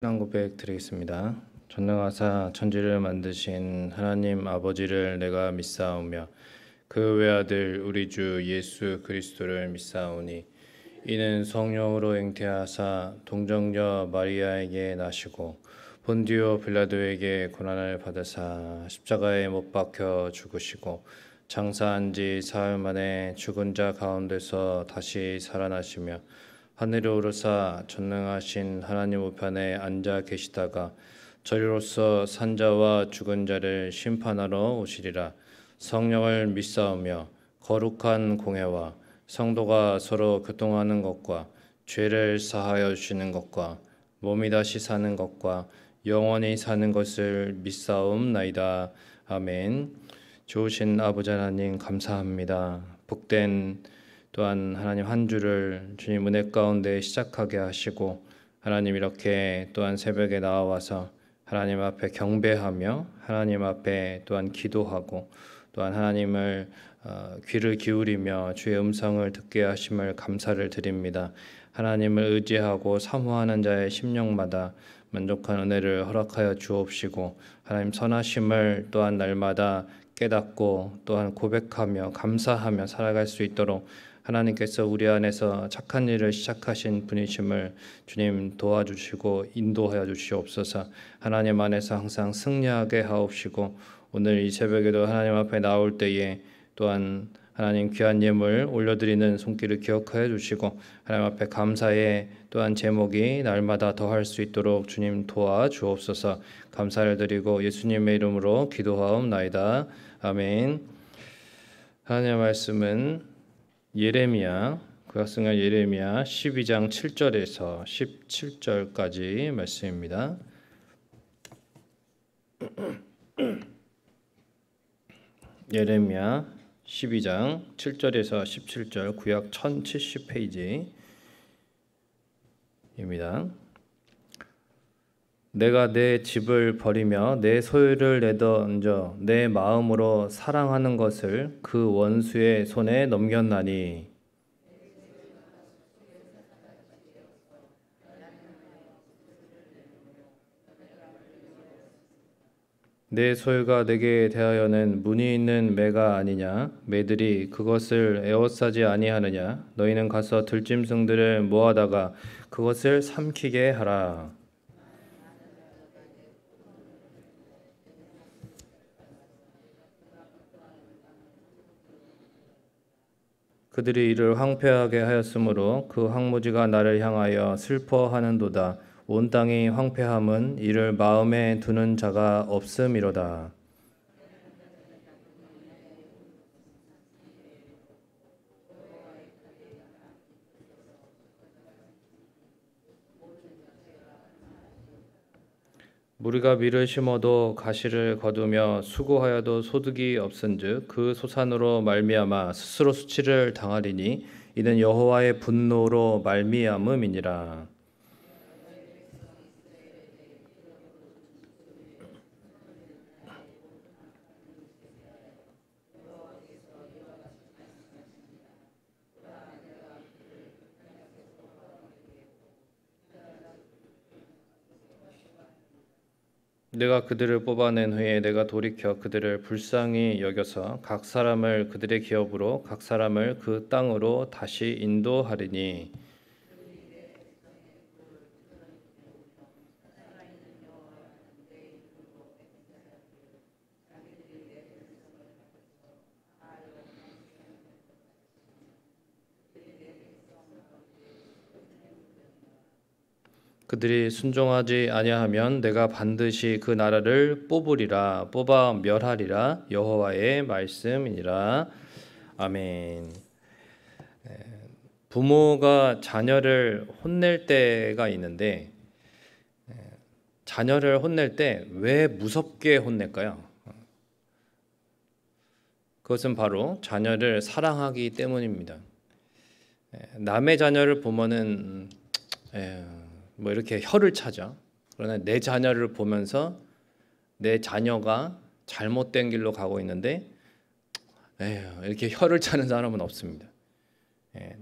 신앙 고백 드리겠습니다. 전능하사 천지를 만드신 하나님 아버지를 내가 믿사오며 그 외아들 우리 주 예수 그리스도를 믿사오니 이는 성령으로 잉태하사 동정녀 마리아에게 나시고 본디오 빌라도에게 고난을 받으사 십자가에 못 박혀 죽으시고 장사한 지 사흘 만에 죽은 자 가운데서 다시 살아나시며 하늘에 오르사 전능하신 하나님 우편에 앉아 계시다가 저리로서 산자와 죽은 자를 심판하러 오시리라. 성령을 믿사오며 거룩한 공회와 성도가 서로 교통하는 것과 죄를 사하여 주시는 것과 몸이 다시 사는 것과 영원히 사는 것을 믿사옵나이다. 아멘. 좋으신 아버지 하나님 감사합니다. 복된 또한 하나님 한 주를 주님 은혜 가운데 시작하게 하시고 하나님 이렇게 또한 새벽에 나와서 하나님 앞에 경배하며 하나님 앞에 또한 기도하고 또한 하나님을 귀를 기울이며 주의 음성을 듣게 하심을 감사를 드립니다. 하나님을 의지하고 사모하는 자의 심령마다 만족한 은혜를 허락하여 주옵시고 하나님 선하심을 또한 날마다 깨닫고 또한 고백하며 감사하며 살아갈 수 있도록 하나님께서 우리 안에서 착한 일을 시작하신 분이심을 주님 도와주시고 인도하여 주시옵소서. 하나님 안에서 항상 승리하게 하옵시고 오늘 이 새벽에도 하나님 앞에 나올 때에 또한 하나님 귀한 예물 올려드리는 손길을 기억하여 주시고 하나님 앞에 감사의 또한 제목이 날마다 더할 수 있도록 주님 도와주옵소서. 감사를 드리고 예수님의 이름으로 기도하옵나이다. 아멘. 하나님의 말씀은 예레미야 구약성경 예레미야 12장 7절에서 17절까지 말씀입니다. 예레미야 12장 7절에서 17절 구약 1070페이지입니다. 내가 내 집을 버리며 내 소유를 내던져 내 마음으로 사랑하는 것을 그 원수의 손에 넘겼나니 내 소유가 내게 대하여는 문이 있는 매가 아니냐? 매들이 그것을 에워싸지 아니하느냐? 너희는 가서 들짐승들을 모아다가 그것을 삼키게 하라. 그들이 이를 황폐하게 하였으므로 그 황무지가 나를 향하여 슬퍼하는도다. 온 땅이 황폐함은 이를 마음에 두는 자가 없음이로다. 무리가 밀을 심어도 가시를 거두며 수고하여도 소득이 없은즉 그 소산으로 말미암아 스스로 수치를 당하리니 이는 여호와의 분노로 말미암음이니라. 내가 그들을 뽑아낸 후에 내가 돌이켜 그들을 불쌍히 여겨서 각 사람을 그들의 기업으로 각 사람을 그 땅으로 다시 인도하리니 그들이 순종하지 아니하면 내가 반드시 그 나라를 뽑으리라 뽑아 멸하리라 여호와의 말씀이니라. 아멘. 부모가 자녀를 혼낼 때가 있는데 자녀를 혼낼 때 왜 무섭게 혼낼까요? 그것은 바로 자녀를 사랑하기 때문입니다. 남의 자녀를 보면은 뭐 이렇게 혀를 차죠. 그러나 내 자녀를 보면서 내 자녀가 잘못된 길로 가고 있는데 이렇게 혀를 차는 사람은 없습니다.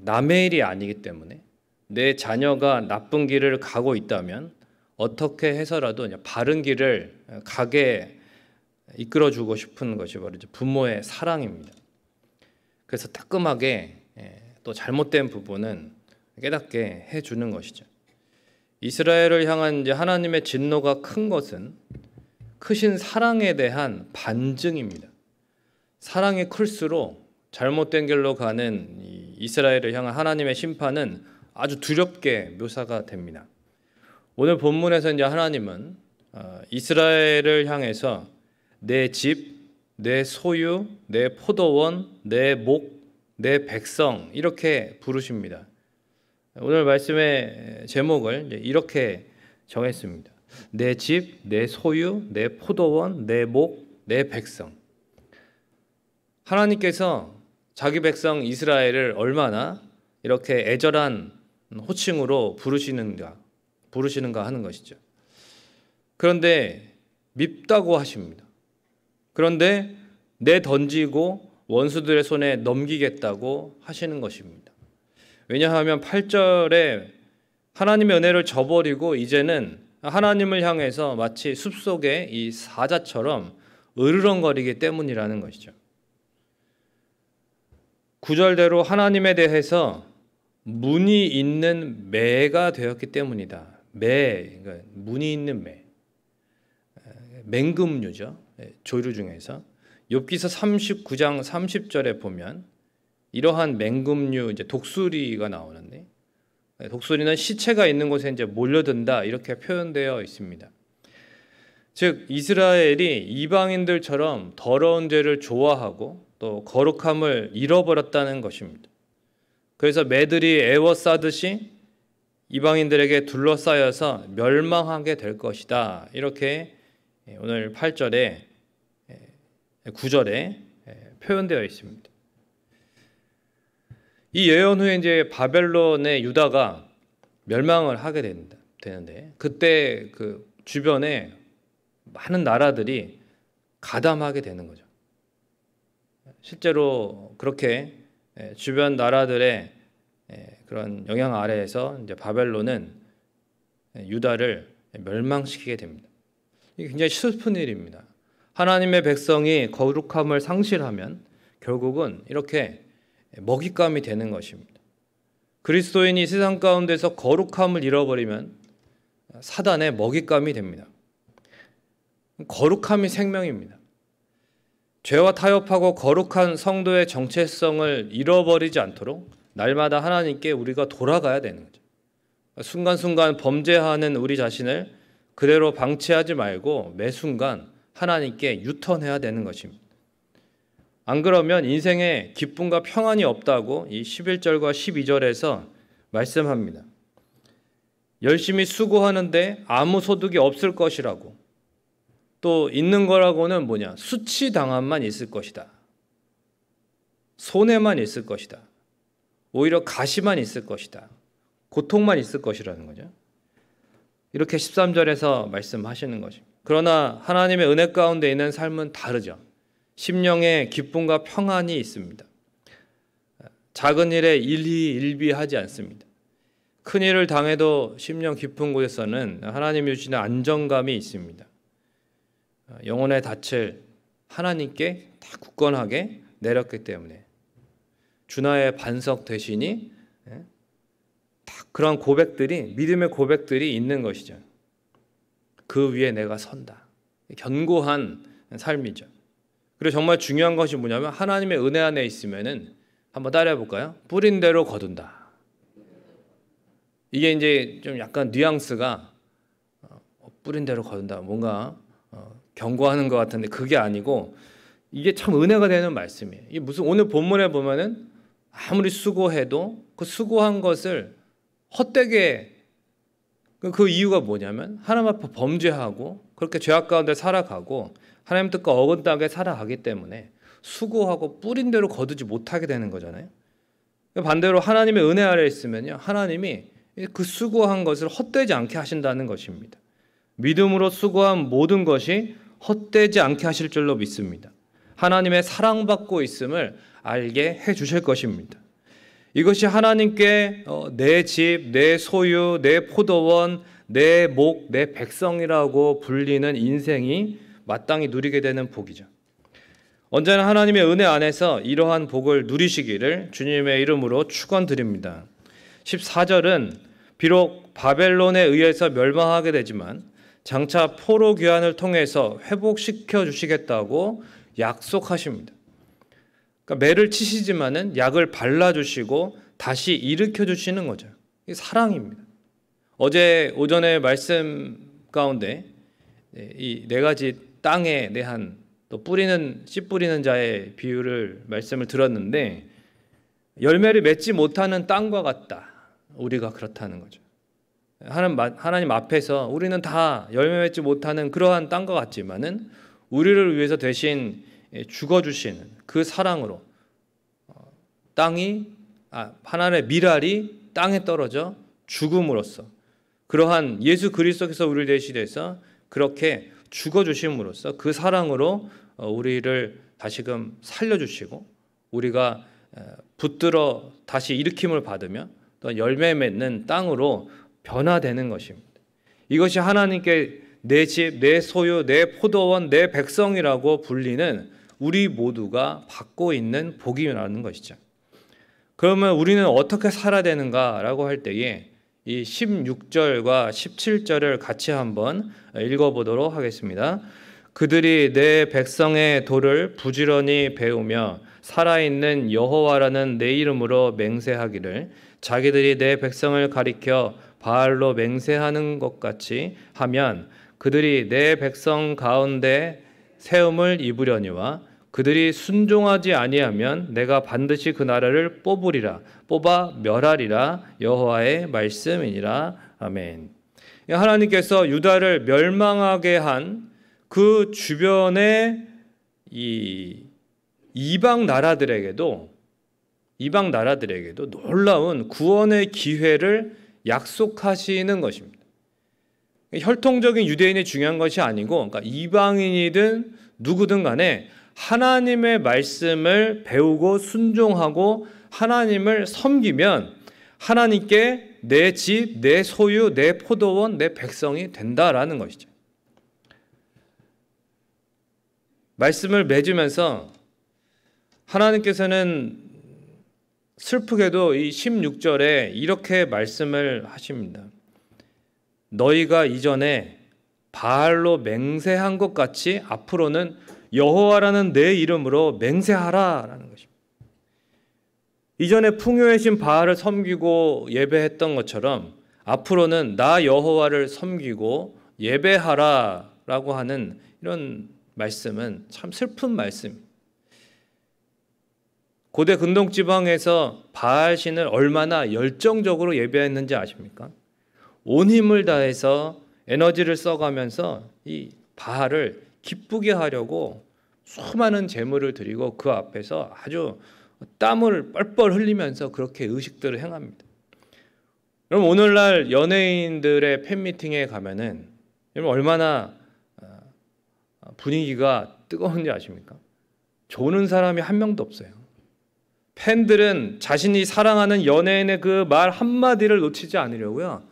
남의 일이 아니기 때문에 내 자녀가 나쁜 길을 가고 있다면 어떻게 해서라도 바른 길을 가게 이끌어주고 싶은 것이 바로 부모의 사랑입니다. 그래서 따끔하게 또 잘못된 부분은 깨닫게 해주는 것이죠. 이스라엘을 향한 하나님의 진노가 큰 것은 크신 사랑에 대한 반증입니다. 사랑이 클수록 잘못된 길로 가는 이스라엘을 향한 하나님의 심판은 아주 두렵게 묘사가 됩니다. 오늘 본문에서 이제 하나님은 이스라엘을 향해서 내 집, 내 소유, 내 포도원, 내 목, 내 백성 이렇게 부르십니다. 오늘 말씀의 제목을 이렇게 정했습니다. 내 집, 내 소유, 내 포도원, 내 목, 내 백성. 하나님께서 자기 백성 이스라엘을 얼마나 이렇게 애절한 호칭으로 부르시는가 하는 것이죠. 그런데 밉다고 하십니다. 그런데 내던지고 원수들의 손에 넘기겠다고 하시는 것입니다. 왜냐하면 8절에 하나님의 은혜를 저버리고 이제는 하나님을 향해서 마치 숲속의 이 사자처럼 으르렁거리기 때문이라는 것이죠. 9절대로 하나님에 대해서 문이 있는 매가 되었기 때문이다. 매, 그러니까 문이 있는 매. 맹금류죠. 조류 중에서. 욥기서 39장 30절에 보면 이러한 맹금류 독수리가 나오는데 독수리는 시체가 있는 곳에 몰려든다 이렇게 표현되어 있습니다. 즉 이스라엘이 이방인들처럼 더러운 죄를 좋아하고 또 거룩함을 잃어버렸다는 것입니다. 그래서 매들이 애워싸듯이 이방인들에게 둘러싸여서 멸망하게 될 것이다. 이렇게 오늘 8절에 9절에 표현되어 있습니다. 이 예언 후에 이제 바벨론의 유다가 멸망을 하게 되는데 그때 그 주변에 많은 나라들이 가담하게 되는 거죠. 실제로 그렇게 주변 나라들의 그런 영향 아래에서 이제 바벨론은 유다를 멸망시키게 됩니다. 이게 굉장히 슬픈 일입니다. 하나님의 백성이 거룩함을 상실하면 결국은 이렇게 먹잇감이 되는 것입니다. 그리스도인이 세상 가운데서 거룩함을 잃어버리면 사단의 먹잇감이 됩니다. 거룩함이 생명입니다. 죄와 타협하고 거룩한 성도의 정체성을 잃어버리지 않도록 날마다 하나님께 우리가 돌아가야 되는 거죠. 순간순간 범죄하는 우리 자신을 그대로 방치하지 말고 매 순간 하나님께 유턴해야 되는 것입니다. 안 그러면 인생에 기쁨과 평안이 없다고 이 11절과 12절에서 말씀합니다. 열심히 수고하는데 아무 소득이 없을 것이라고, 또 있는 거라고는 뭐냐? 수치당함만 있을 것이다. 손해만 있을 것이다. 오히려 가시만 있을 것이다. 고통만 있을 것이라는 거죠. 이렇게 13절에서 말씀하시는 것입니다. 그러나 하나님의 은혜 가운데 있는 삶은 다르죠. 심령에 기쁨과 평안이 있습니다. 작은 일에 일희일비하지 않습니다. 큰 일을 당해도 심령 깊은 곳에서는 하나님이 주시는 안정감이 있습니다. 영혼의 닻을 하나님께 다 굳건하게 내렸기 때문에 주나의 반석 되시니 다 그런 고백들이, 믿음의 고백들이 있는 것이죠. 그 위에 내가 선다. 견고한 삶이죠. 그리고 정말 중요한 것이 뭐냐면 하나님의 은혜 안에 있으면은 한번 따라해 볼까요? 뿌린 대로 거둔다. 이게 이제 좀 약간 뉘앙스가 뿌린 대로 거둔다. 뭔가 경고하는 것 같은데 그게 아니고 이게 참 은혜가 되는 말씀이에요. 이게 무슨 오늘 본문에 보면은 아무리 수고해도 그 수고한 것을 헛되게, 그 이유가 뭐냐면 하나님 앞에 범죄하고 그렇게 죄악 가운데 살아가고 하나님 뜻과 어긋나게 살아가기 때문에 수고하고 뿌린 대로 거두지 못하게 되는 거잖아요. 반대로 하나님의 은혜 아래에 있으면요, 하나님이 그 수고한 것을 헛되지 않게 하신다는 것입니다. 믿음으로 수고한 모든 것이 헛되지 않게 하실 줄로 믿습니다. 하나님의 사랑받고 있음을 알게 해주실 것입니다. 이것이 하나님께 내 집, 내 소유, 내 포도원, 내 목, 내 백성이라고 불리는 인생이 마땅히 누리게 되는 복이죠. 언제나 하나님의 은혜 안에서 이러한 복을 누리시기를 주님의 이름으로 축원드립니다. 14절은 비록 바벨론에 의해서 멸망하게 되지만 장차 포로 귀환을 통해서 회복시켜 주시겠다고 약속하십니다. 그러니까 매를 치시지만은 약을 발라주시고 다시 일으켜 주시는 거죠. 이게 사랑입니다. 어제 오전에 말씀 가운데 이 네 가지 땅에 대한 또 씨 뿌리는 자의 비유를 말씀을 들었는데 열매를 맺지 못하는 땅과 같다. 우리가 그렇다는 거죠. 하나님 앞에서 우리는 다 열매 맺지 못하는 그러한 땅과 같지만은 우리를 위해서 대신 죽어주시는 그 사랑으로 하나님의 밀알이 땅에 떨어져 죽음으로써 그러한 예수 그리스도께서 우리를 대신해서 그렇게 죽어주심으로써 그 사랑으로 우리를 다시금 살려주시고 우리가 붙들어 다시 일으킴을 받으며 또 열매 맺는 땅으로 변화되는 것입니다. 이것이 하나님께 내 집, 내 소유, 내 포도원, 내 백성이라고 불리는 우리 모두가 받고 있는 복이라는 것이죠. 그러면 우리는 어떻게 살아야 되는가라고 할 때에 이 16절과 17절을 같이 한번 읽어보도록 하겠습니다. 그들이 내 백성의 도를 부지런히 배우며 살아있는 여호와라는 내 이름으로 맹세하기를 자기들이 내 백성을 가리켜 바알로 맹세하는 것 같이 하면 그들이 내 백성 가운데 세움을 입으려니와 그들이 순종하지 아니하면 내가 반드시 그 나라를 뽑아 멸하리라 여호와의 말씀이니라. 아멘. 하나님께서 유다를 멸망하게 한 그 주변의 이 이방 나라들에게도 놀라운 구원의 기회를 약속하시는 것입니다. 혈통적인 유대인이 중요한 것이 아니고 그러니까 이방인이든 누구든 간에 하나님의 말씀을 배우고 순종하고 하나님을 섬기면 하나님께 내 집, 내 소유, 내 포도원, 내 백성이 된다라는 것이죠. 말씀을 맺으면서 하나님께서는 슬프게도 이 16절에 이렇게 말씀을 하십니다. 너희가 이전에 바알로 맹세한 것 같이 앞으로는 여호와라는 내 이름으로 맹세하라라는 것입니다. 이전에 풍요의 신 바알을 섬기고 예배했던 것처럼 앞으로는 나 여호와를 섬기고 예배하라라고 하는 이런 말씀은 참 슬픈 말씀입니다. 고대 근동 지방에서 바알 신을 얼마나 열정적으로 예배했는지 아십니까? 온 힘을 다해서 에너지를 써가면서 이 바알을 기쁘게 하려고 수많은 제물을 드리고 그 앞에서 아주 땀을 뻘뻘 흘리면서 그렇게 의식들을 행합니다. 그럼 오늘날 연예인들의 팬미팅에 가면은 얼마나 분위기가 뜨거운지 아십니까? 조는 사람이 한 명도 없어요. 팬들은 자신이 사랑하는 연예인의 그 말 한마디를 놓치지 않으려고요.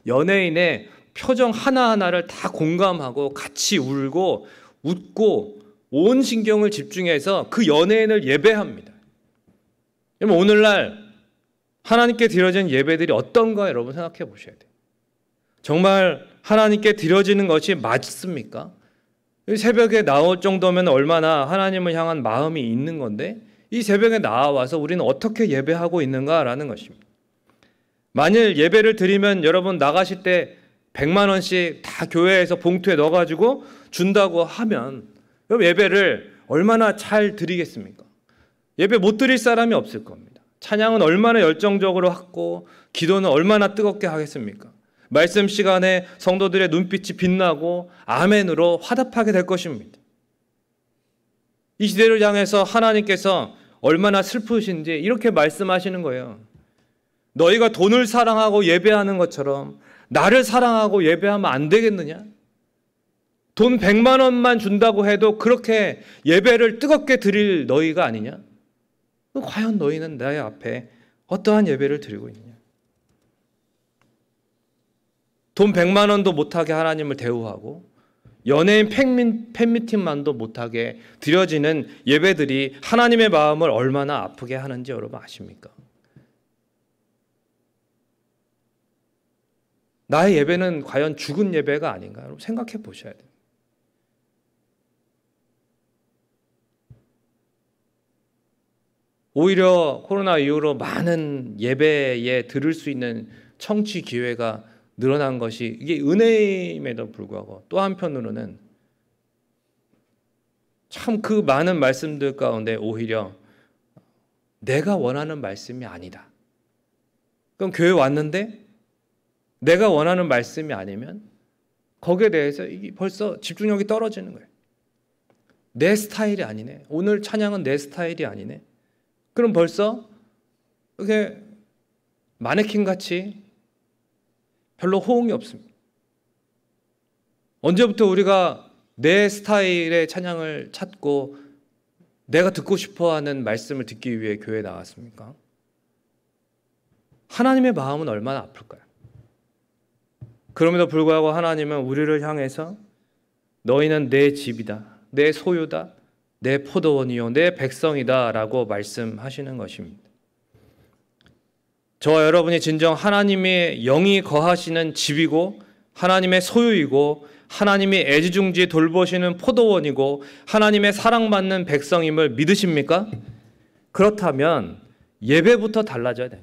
연예인의 표정 하나하나를 다 공감하고 같이 울고 웃고 온 신경을 집중해서 그 연예인을 예배합니다. 여러분 오늘날 하나님께 드려진 예배들이 어떤가 여러분 생각해 보셔야 돼요. 정말 하나님께 드려지는 것이 맞습니까? 새벽에 나올 정도면 얼마나 하나님을 향한 마음이 있는 건데 이 새벽에 나와서 우리는 어떻게 예배하고 있는가라는 것입니다. 만일 예배를 드리면 여러분 나가실 때 100만 원씩 다 교회에서 봉투에 넣어가지고 준다고 하면 그럼 예배를 얼마나 잘 드리겠습니까? 예배 못 드릴 사람이 없을 겁니다. 찬양은 얼마나 열정적으로 하고 기도는 얼마나 뜨겁게 하겠습니까? 말씀 시간에 성도들의 눈빛이 빛나고 아멘으로 화답하게 될 것입니다. 이 시대를 향해서 하나님께서 얼마나 슬프신지 이렇게 말씀하시는 거예요. 너희가 돈을 사랑하고 예배하는 것처럼 나를 사랑하고 예배하면 안 되겠느냐? 돈 100만 원만 준다고 해도 그렇게 예배를 뜨겁게 드릴 너희가 아니냐? 과연 너희는 나의 앞에 어떠한 예배를 드리고 있느냐? 돈 100만 원도 못하게 하나님을 대우하고 연예인 팬미팅만도 못하게 드려지는 예배들이 하나님의 마음을 얼마나 아프게 하는지 여러분 아십니까? 나의 예배는 과연 죽은 예배가 아닌가? 여러분 생각해 보셔야 돼요. 오히려 코로나 이후로 많은 예배에 들을 수 있는 청취 기회가 늘어난 것이 이게 은혜임에도 불구하고 또 한편으로는 참 그 많은 말씀들 가운데 오히려 내가 원하는 말씀이 아니다. 그럼 교회 왔는데 내가 원하는 말씀이 아니면 거기에 대해서 이게 벌써 집중력이 떨어지는 거예요. 내 스타일이 아니네. 오늘 찬양은 내 스타일이 아니네. 그럼 벌써 이렇게 마네킹같이 별로 호응이 없습니다. 언제부터 우리가 내 스타일의 찬양을 찾고 내가 듣고 싶어하는 말씀을 듣기 위해 교회에 나왔습니까? 하나님의 마음은 얼마나 아플까요? 그럼에도 불구하고 하나님은 우리를 향해서 너희는 내 집이다, 내 소유다, 내 포도원이요, 내 백성이다 라고 말씀하시는 것입니다. 저와 여러분이 진정 하나님의 영이 거하시는 집이고 하나님의 소유이고 하나님이 애지중지 돌보시는 포도원이고 하나님의 사랑받는 백성임을 믿으십니까? 그렇다면 예배부터 달라져야 돼요.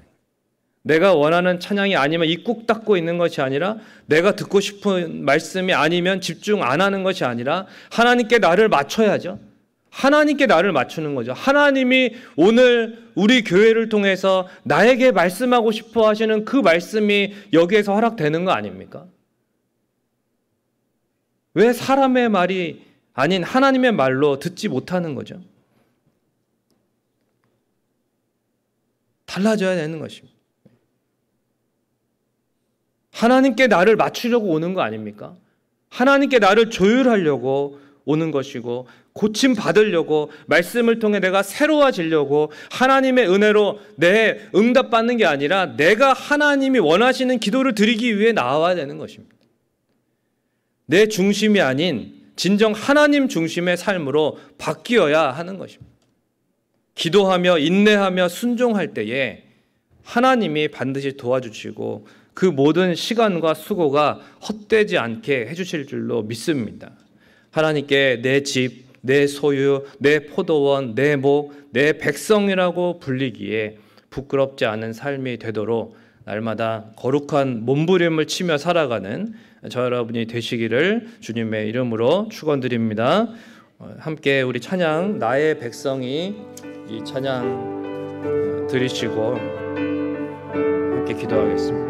내가 원하는 찬양이 아니면 입 꾹 닫고 있는 것이 아니라 내가 듣고 싶은 말씀이 아니면 집중 안 하는 것이 아니라 하나님께 나를 맞춰야죠. 하나님께 나를 맞추는 거죠. 하나님이 오늘 우리 교회를 통해서 나에게 말씀하고 싶어 하시는 그 말씀이 여기에서 허락되는 거 아닙니까? 왜 사람의 말이 아닌 하나님의 말로 듣지 못하는 거죠? 달라져야 되는 것입니다. 하나님께 나를 맞추려고 오는 거 아닙니까? 하나님께 나를 조율하려고 오는 것이고 고침 받으려고 말씀을 통해 내가 새로워지려고 하나님의 은혜로 내 응답받는 게 아니라 내가 하나님이 원하시는 기도를 드리기 위해 나와야 되는 것입니다. 내 중심이 아닌 진정 하나님 중심의 삶으로 바뀌어야 하는 것입니다. 기도하며 인내하며 순종할 때에 하나님이 반드시 도와주시고 그 모든 시간과 수고가 헛되지 않게 해주실 줄로 믿습니다. 하나님께 내 집, 내 소유, 내 포도원, 내 목, 내 백성이라고 불리기에 부끄럽지 않은 삶이 되도록 날마다 거룩한 몸부림을 치며 살아가는 저 여러분이 되시기를 주님의 이름으로 축원드립니다. 함께 우리 찬양 나의 백성이 이 찬양 들으시고 함께 기도하겠습니다.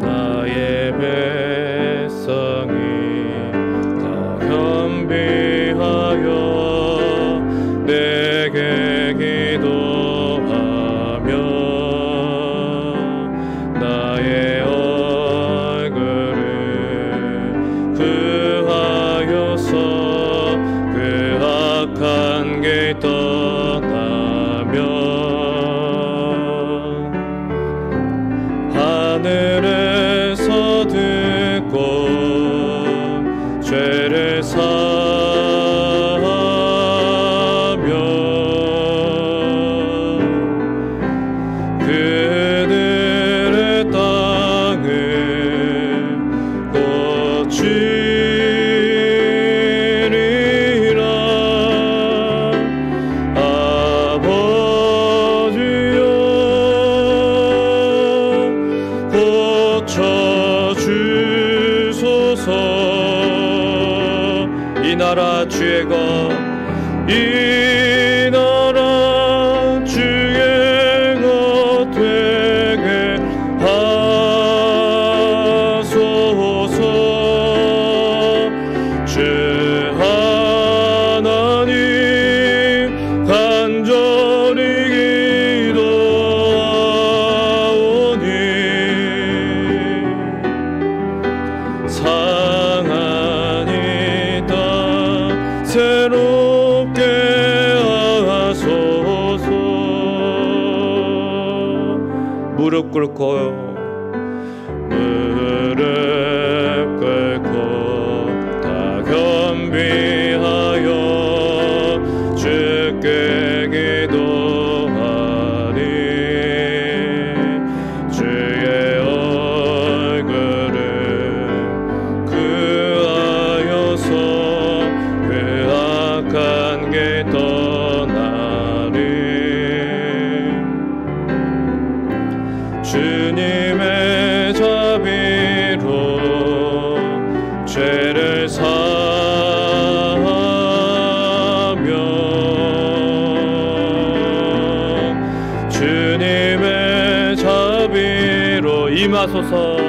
나의 백성이 다 겸비하여 내게 기도하며 나의 얼굴을 구하여서 그 악한 길 떠나며 하늘에서 듣고 죄를 사하며 그들의 땅을 고치리라. 아버지여 고쳐주소서. 이 나라 주의 것, 이 나라 주의 것 되게 하소서. 주 하나님 간절히 기도하오니 무릎 꿇고 다 겸비하여 주께 기도하니 주의 얼굴을 그하여서 그 악한 게 떠나리. 주님의 자비로 죄를 사하며 주님의 자비로 임하소서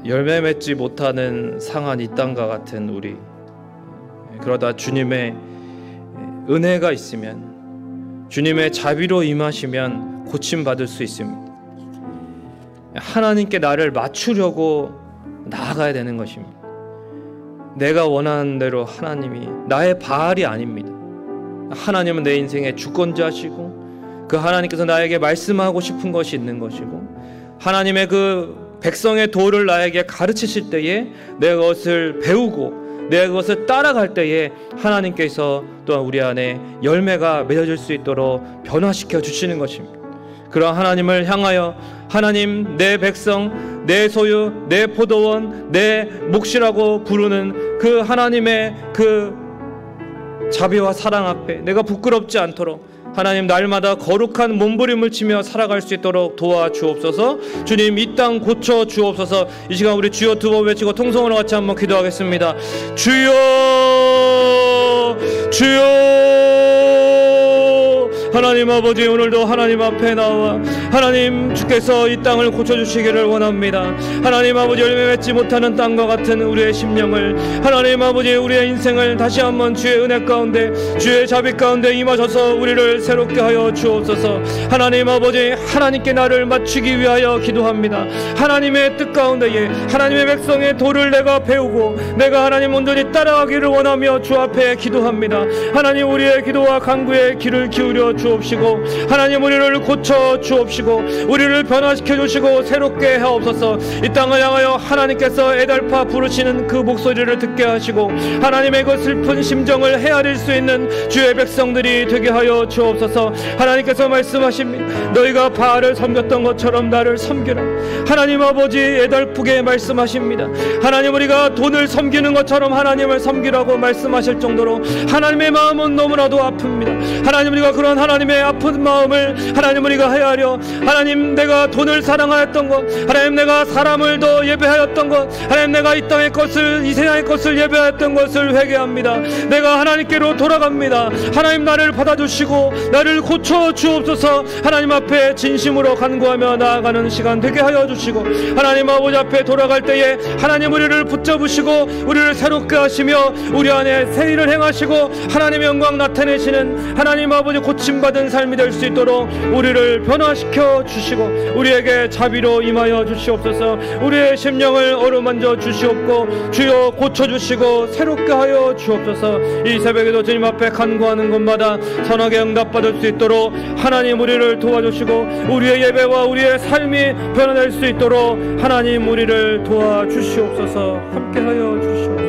열매 맺지 못하는 상한 이 땅과 같은 우리, 그러다 주님의 은혜가 있으면, 주님의 자비로 임하시면 고침받을 수 있습니다. 하나님께 나를 맞추려고 나아가야 되는 것입니다. 내가 원하는 대로 하나님이 나의 바알이 아닙니다. 하나님은 내 인생의 주권자시고 그 하나님께서 나에게 말씀하고 싶은 것이 있는 것이고, 하나님의 그 백성의 도를 나에게 가르치실 때에 내가 그것을 배우고 내가 그것을 따라갈 때에 하나님께서 또한 우리 안에 열매가 맺어질 수 있도록 변화시켜 주시는 것입니다. 그러한 하나님을 향하여, 하나님 내 백성, 내 소유, 내 포도원, 내 몫이라고 부르는 그 하나님의 그 자비와 사랑 앞에 내가 부끄럽지 않도록 하나님 날마다 거룩한 몸부림을 치며 살아갈 수 있도록 도와주옵소서. 주님 이 땅 고쳐 주옵소서. 이 시간 우리 주여 두 번 외치고 통성으로 같이 한번 기도하겠습니다. 주여, 주여. 하나님 아버지, 오늘도 하나님 앞에 나와 하나님 주께서 이 땅을 고쳐주시기를 원합니다. 하나님 아버지, 열매 맺지 못하는 땅과 같은 우리의 심령을, 하나님 아버지 우리의 인생을 다시 한번 주의 은혜 가운데, 주의 자비 가운데 임하셔서 우리를 새롭게 하여 주옵소서. 하나님 아버지, 하나님께 나를 맞추기 위하여 기도합니다. 하나님의 뜻 가운데에 하나님의 백성의 도를 내가 배우고 내가 하나님 온전히 따라가기를 원하며 주 앞에 기도합니다. 하나님 우리의 기도와 간구에 귀를 기울여 주옵시고, 하나님 우리를 고쳐 주옵시고 우리를 변화시켜 주시고 새롭게 하옵소서. 이 땅을 향하여 하나님께서 애달파 부르시는 그 목소리를 듣게 하시고 하나님의 그 슬픈 심정을 헤아릴 수 있는 주의 백성들이 되게 하여 주옵소서. 하나님께서 말씀하십니다. 너희가 바알을 섬겼던 것처럼 나를 섬기라. 하나님 아버지 애달프게 말씀하십니다. 하나님 우리가 돈을 섬기는 것처럼 하나님을 섬기라고 말씀하실 정도로 하나님의 마음은 너무나도 아픕니다. 하나님 우리가 그런 하나님의 아픈 마음을 하나님 우리가 헤아려, 하나님 내가 돈을 사랑하였던 것, 하나님 내가 사람을 더 예배하였던 것, 하나님 내가 이 땅의 것을, 이 세상의 것을 예배하였던 것을 회개합니다. 내가 하나님께로 돌아갑니다. 하나님 나를 받아주시고 나를 고쳐 주옵소서. 하나님 앞에 진심으로 간구하며 나아가는 시간 되게 하여 주시고, 하나님 아버지 앞에 돌아갈 때에 하나님 우리를 붙잡으시고 우리를 새롭게 하시며 우리 안에 새 일을 행하시고 하나님의 영광 나타내시는 하나님 아버지 고침받은 삶이 될 수 있도록 우리를 변화시켜 주시고 우리에게 자비로 임하여 주시옵소서. 우리의 심령을 어루만져 주시옵고 주여 고쳐주시고 새롭게 하여 주옵소서. 이 새벽에도 주님 앞에 간구하는 것마다 선하게 응답받을 수 있도록 하나님 우리를 도와주시고 우리의 예배와 우리의 삶이 변화될 수 있도록 하나님 우리를 도와주시옵소서. 함께하여 주시옵소서.